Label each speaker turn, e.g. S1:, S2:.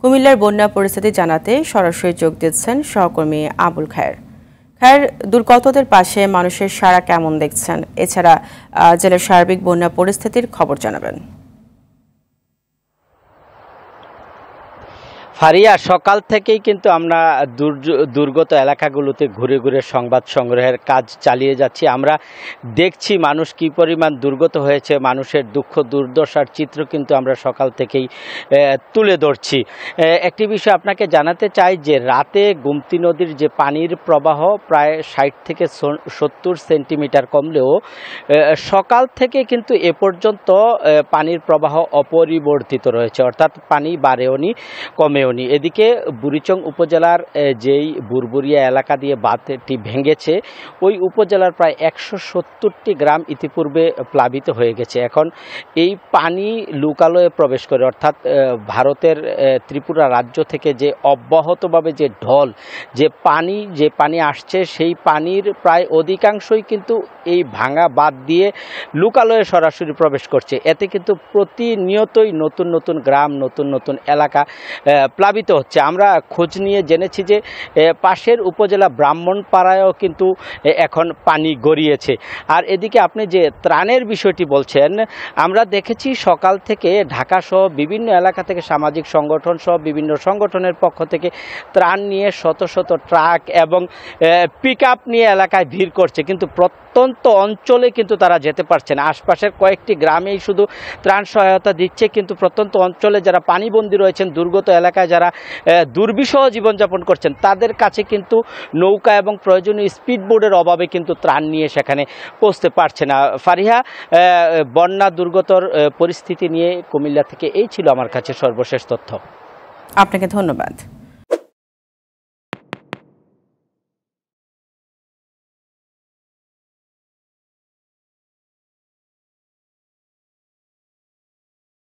S1: কুমিল্লার বন্যা পরিস্থিতি জানাতে সরাসরি যোগ দিচ্ছেন সহকর্মী আবুল খায়ের। খায়ের, দুর্গতদের পাশে মানুষের সাড়া কেমন দেখছেন? এছাড়া জেলার সার্বিক বন্যা পরিস্থিতির খবর জানাবেন।
S2: ফারিয়া, সকাল থেকেই কিন্তু আমরা দুর্গত এলাকাগুলোতে ঘুরে ঘুরে সংবাদ সংগ্রহের কাজ চালিয়ে যাচ্ছি। আমরা দেখছি মানুষ কি পরিমাণ দুর্গত হয়েছে, মানুষের দুঃখ দুর্দশার চিত্র কিন্তু আমরা সকাল থেকেই তুলে ধরছি। একটি বিষয় আপনাকে জানাতে চাই যে রাতে গোমতী নদীর যে পানির প্রবাহ প্রায় 60 থেকে 70 সেন্টিমিটার কমলেও সকাল থেকে কিন্তু এ পর্যন্ত পানির প্রবাহ অপরিবর্তিত রয়েছে, অর্থাৎ পানি বাড়েওনি কমেওনি। এদিকে বুড়িচং উপজেলার যেই বুরবুরিয়া এলাকা দিয়ে বাঁধটি ভেঙেছে, ওই উপজেলার প্রায় 170টি গ্রাম ইতিপূর্বে প্লাবিত হয়ে গেছে। এখন এই পানি লোকালয়ে প্রবেশ করে, অর্থাৎ ভারতের ত্রিপুরা রাজ্য থেকে যে অব্যাহতভাবে যে ঢল, যে পানি আসছে, সেই পানির প্রায় অধিকাংশই কিন্তু এই ভাঙা বাঁধ দিয়ে লোকালয়ে সরাসরি প্রবেশ করছে। এতে কিন্তু প্রতিনিয়তই নতুন নতুন গ্রাম, নতুন নতুন এলাকা প্লাবিত হচ্ছে। আমরা খোঁজ নিয়ে জেনেছি যে পাশের উপজেলা ব্রাহ্মণপাড়ায়ও কিন্তু এখন পানি গড়িয়েছে। আর এদিকে আপনি যে ত্রাণের বিষয়টি বলছেন, আমরা দেখেছি সকাল থেকে ঢাকা সহ বিভিন্ন এলাকা থেকে সামাজিক সংগঠন সহ বিভিন্ন সংগঠনের পক্ষ থেকে ত্রাণ নিয়ে শত শত ট্রাক এবং পিকআপ নিয়ে এলাকায় ভিড় করছে, কিন্তু প্রত্যন্ত অঞ্চলে কিন্তু তারা যেতে পারছে না। আশপাশের কয়েকটি গ্রামেই শুধু ত্রাণ সহায়তা দিচ্ছে, কিন্তু প্রত্যন্ত অঞ্চলে যারা পানিবন্দী রয়েছেন, দুর্গত এলাকায় যারা দুর্বিষহ জীবনযাপন করছেন, তাদের কাছে কিন্তু নৌকা এবং প্রয়োজনীয় স্পিডবোটের অভাবে কিন্তু ত্রাণ নিয়ে সেখানে পৌঁছতে পারছে না। ফারিহা, বন্যা দুর্গতর পরিস্থিতি নিয়ে কুমিল্লা থেকে এই ছিল আমার কাছে সর্বশেষ তথ্য।
S1: আপনাকে ধন্যবাদ।